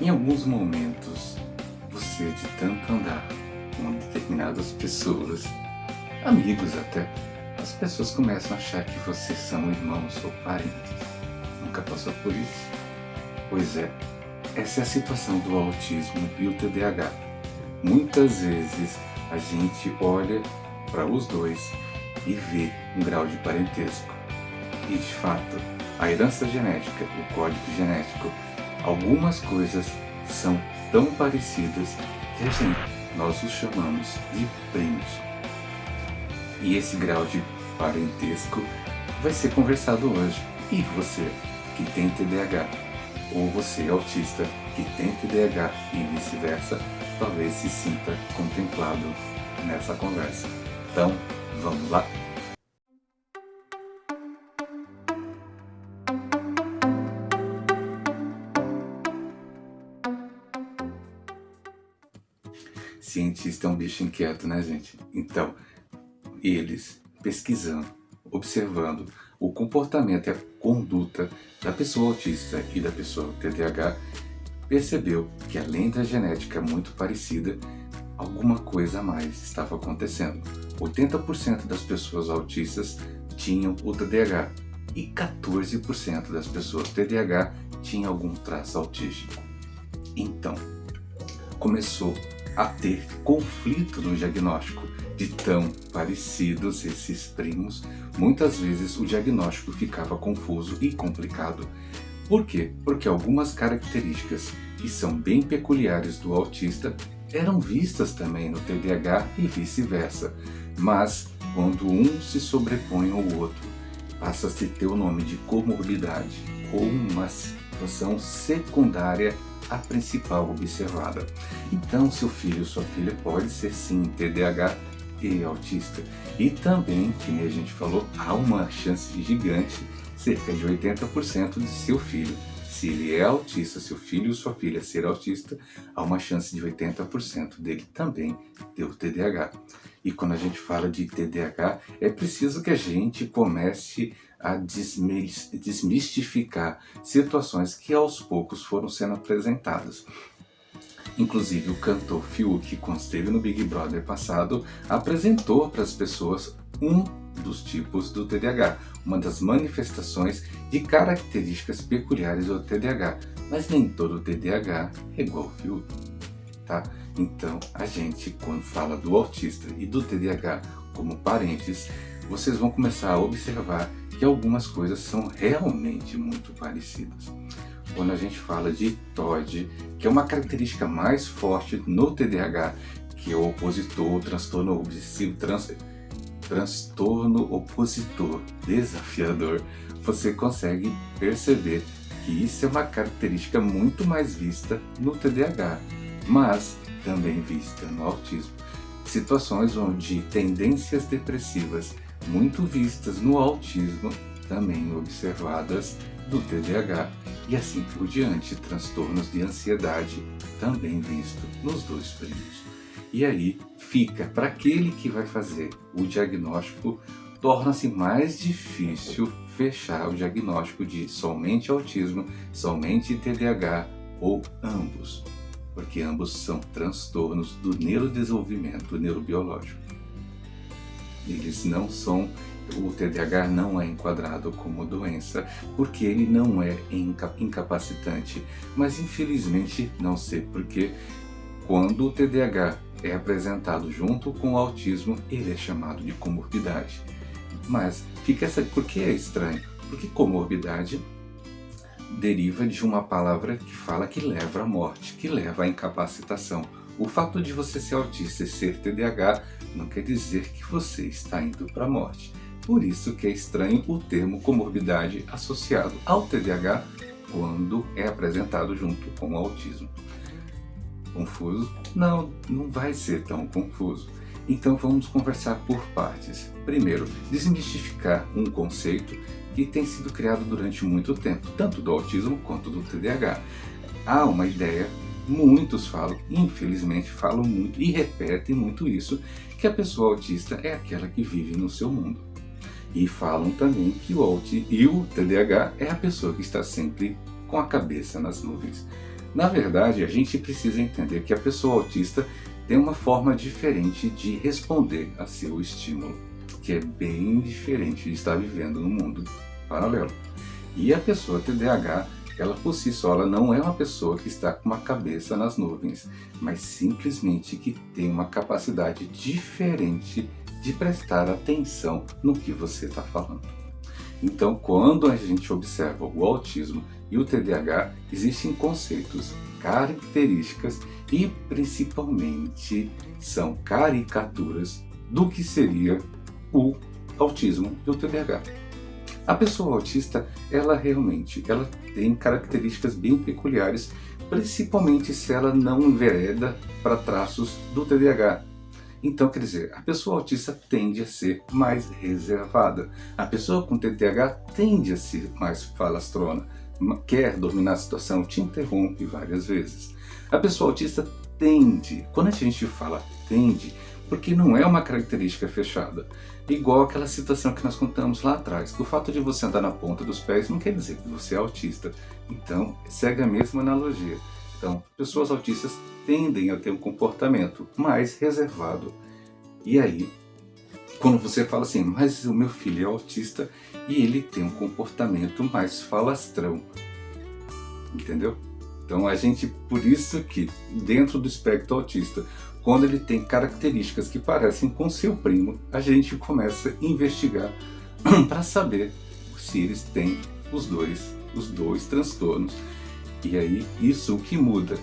Em alguns momentos, você de tanto andar com determinadas pessoas, amigos até, as pessoas começam a achar que vocês são irmãos ou parentes. Nunca passou por isso? Pois é, essa é a situação do autismo e o TDAH. Muitas vezes a gente olha para os dois e vê um grau de parentesco. E de fato, a herança genética, o código genético, algumas coisas são tão parecidas que nós os chamamos de primos. E esse grau de parentesco vai ser conversado hoje. E você que tem TDAH, ou você autista que tem TDAH e vice-versa, talvez se sinta contemplado nessa conversa. Então, vamos lá? Cientista é um bicho inquieto, né, gente? Então, eles pesquisando, observando o comportamento e a conduta da pessoa autista e da pessoa TDAH, percebeu que além da genética muito parecida, alguma coisa a mais estava acontecendo. 80% das pessoas autistas tinham o TDAH e 14% das pessoas TDAH tinham algum traço autístico. Então, começou a ter conflito no diagnóstico. De tão parecidos esses primos, muitas vezes o diagnóstico ficava confuso e complicado. Por quê? Porque algumas características que são bem peculiares do autista eram vistas também no TDAH e vice-versa. Mas quando um se sobrepõe ao outro, passa a se ter o nome de comorbidade ou uma situação secundária à principal observada. Então, seu filho ou sua filha pode ser sim TDAH e autista. E também, que nem a gente falou, há uma chance gigante, cerca de 80% de seu filho, se ele é autista, seu filho ou sua filha ser autista, há uma chance de 80% dele também ter o TDAH. E quando a gente fala de TDAH, é preciso que a gente comece a desmistificar situações que aos poucos foram sendo apresentadas. Inclusive o cantor Fiuk, quando esteve no Big Brother passado, apresentou para as pessoas um dos tipos do TDAH, uma das manifestações de características peculiares do TDAH, mas nem todo TDAH é igual ao Fiuk, tá? Então, a gente, quando fala do autista e do TDAH como parentes, vocês vão começar a observar que algumas coisas são realmente muito parecidas. Quando a gente fala de TOD, que é uma característica mais forte no TDAH, que é o opositor, transtorno obsessivo, transtorno opositor desafiador, você consegue perceber que isso é uma característica muito mais vista no TDAH, mas também vista no autismo. Situações onde tendências depressivas muito vistas no autismo, também observadas no TDAH, e assim por diante, transtornos de ansiedade também visto nos dois primos. E aí fica, para aquele que vai fazer o diagnóstico, torna-se mais difícil fechar o diagnóstico de somente autismo, somente TDAH ou ambos, porque ambos são transtornos do neurodesenvolvimento neurobiológico. Eles não são, o TDAH não é enquadrado como doença, porque ele não é incapacitante, mas infelizmente, não sei porquê, quando o TDAH é apresentado junto com o autismo, ele é chamado de comorbidade. Mas fica por que é estranho? Porque comorbidade deriva de uma palavra que fala que leva à morte, que leva à incapacitação. O fato de você ser autista e ser TDAH não quer dizer que você está indo para a morte. Por isso que é estranho o termo comorbidade associado ao TDAH quando é apresentado junto com o autismo. Confuso? Não, não vai ser tão confuso. Então vamos conversar por partes. Primeiro, desmistificar um conceito que tem sido criado durante muito tempo, tanto do autismo quanto do TDAH. Há uma ideia, muitos falam, infelizmente falam muito e repetem muito isso, que a pessoa autista é aquela que vive no seu mundo. E falam também que o TDAH é a pessoa que está sempre com a cabeça nas nuvens. Na verdade, a gente precisa entender que a pessoa autista tem uma forma diferente de responder a seu estímulo, que é bem diferente de estar vivendo num mundo paralelo. E a pessoa TDAH, ela por si só, ela não é uma pessoa que está com uma cabeça nas nuvens, mas simplesmente que tem uma capacidade diferente de prestar atenção no que você está falando. Então, quando a gente observa o autismo e o TDAH, existem conceitos, características e principalmente são caricaturas do que seria o autismo e o TDAH. A pessoa autista, ela tem características bem peculiares, principalmente se ela não envereda para traços do TDAH. Então, quer dizer, a pessoa autista tende a ser mais reservada. A pessoa com TDAH tende a ser mais falastrona, quer dominar a situação, te interrompe várias vezes. A pessoa autista tende, quando a gente fala tende, porque não é uma característica fechada. Igual aquela situação que nós contamos lá atrás. O fato de você andar na ponta dos pés não quer dizer que você é autista. Então, segue a mesma analogia. Então, pessoas autistas tendem a ter um comportamento mais reservado. E aí, quando você fala assim, mas o meu filho é autista e ele tem um comportamento mais falastrão. Entendeu? Então, por isso que dentro do espectro autista, quando ele tem características que parecem com seu primo, a gente começa a investigar para saber se eles têm os dois transtornos. E aí, isso o que muda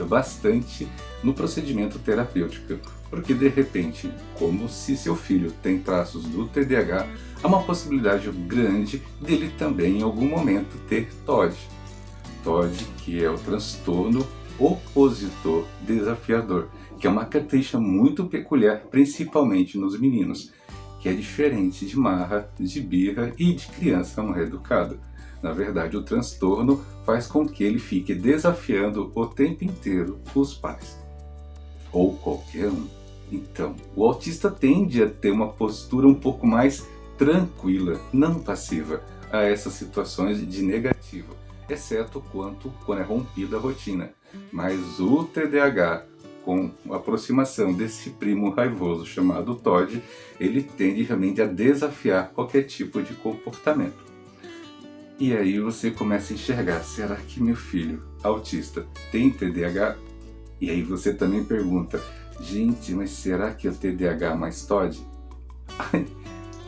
bastante no procedimento terapêutico, porque de repente, como se seu filho tem traços do TDAH, há uma possibilidade grande dele também em algum momento ter TOD. TOD, que é o transtorno opositor desafiador, que é uma característica muito peculiar, principalmente nos meninos, que é diferente de marra, de birra e de criança mal educada. Na verdade, o transtorno faz com que ele fique desafiando o tempo inteiro os pais, ou qualquer um. Então, o autista tende a ter uma postura um pouco mais tranquila, não passiva, a essas situações de negativa, exceto quando é rompida a rotina. Mas o TDAH, com a aproximação desse primo raivoso chamado TOD, ele tende realmente a desafiar qualquer tipo de comportamento. E aí você começa a enxergar, será que meu filho autista tem TDAH? E aí você também pergunta, gente, mas será que é TDAH mais TOD?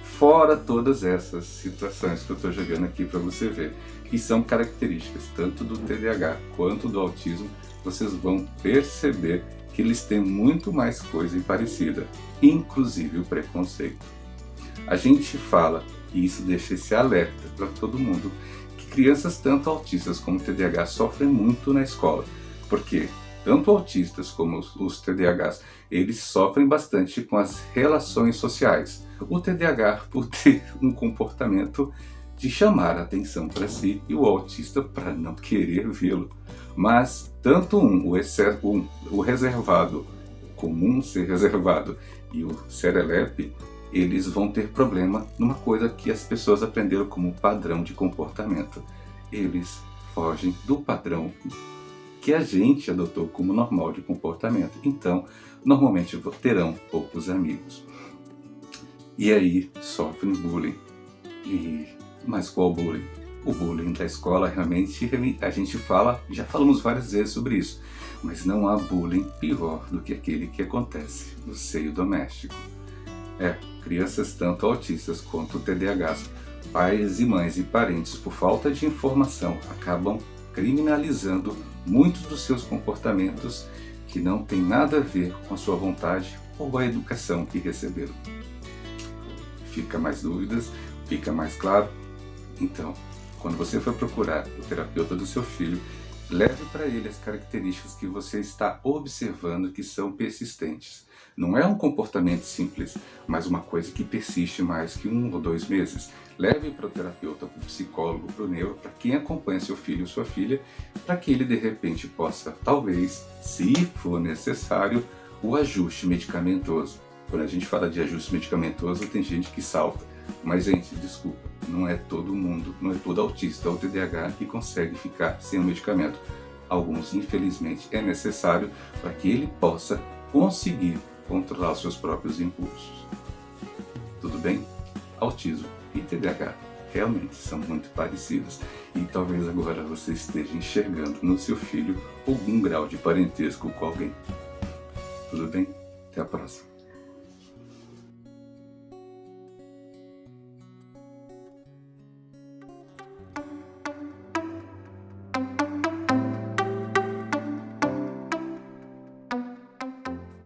Fora todas essas situações que eu estou jogando aqui para você ver, que são características tanto do TDAH quanto do autismo, vocês vão perceber que eles têm muito mais coisa parecida, inclusive o preconceito. A gente fala, e isso deixa esse alerta para todo mundo, que crianças tanto autistas como TDAH sofrem muito na escola, porque tanto autistas como os TDAHs, eles sofrem bastante com as relações sociais. O TDAH por ter um comportamento de chamar a atenção para si e o autista para não querer vê-lo. Mas tanto o reservado, comum ser reservado, e o serelepe, eles vão ter problema numa coisa que as pessoas aprenderam como padrão de comportamento. Eles fogem do padrão que a gente adotou como normal de comportamento. Então, normalmente terão poucos amigos. E aí sofrem bullying. Mas qual bullying? O bullying da escola realmente a gente fala, já falamos várias vezes sobre isso, mas não há bullying pior do que aquele que acontece no seio doméstico. Crianças tanto autistas quanto TDAHs, pais e mães e parentes, por falta de informação, acabam criminalizando muitos dos seus comportamentos que não tem nada a ver com a sua vontade ou a educação que receberam. Fica mais dúvidas? Fica mais claro? Então, quando você for procurar o terapeuta do seu filho, leve para ele as características que você está observando que são persistentes. Não é um comportamento simples, mas uma coisa que persiste mais que 1 ou 2 meses. Leve para o terapeuta, para o psicólogo, para o neuro, para quem acompanha seu filho ou sua filha, para que ele de repente possa, talvez, se for necessário, o ajuste medicamentoso. Quando a gente fala de ajuste medicamentoso, tem gente que salta. Mas, gente, desculpa, não é todo mundo, não é todo autista ou TDAH que consegue ficar sem o medicamento. Alguns, infelizmente, é necessário para que ele possa conseguir controlar os seus próprios impulsos. Tudo bem? Autismo e TDAH realmente são muito parecidos e talvez agora você esteja enxergando no seu filho algum grau de parentesco com alguém. Tudo bem? Até a próxima.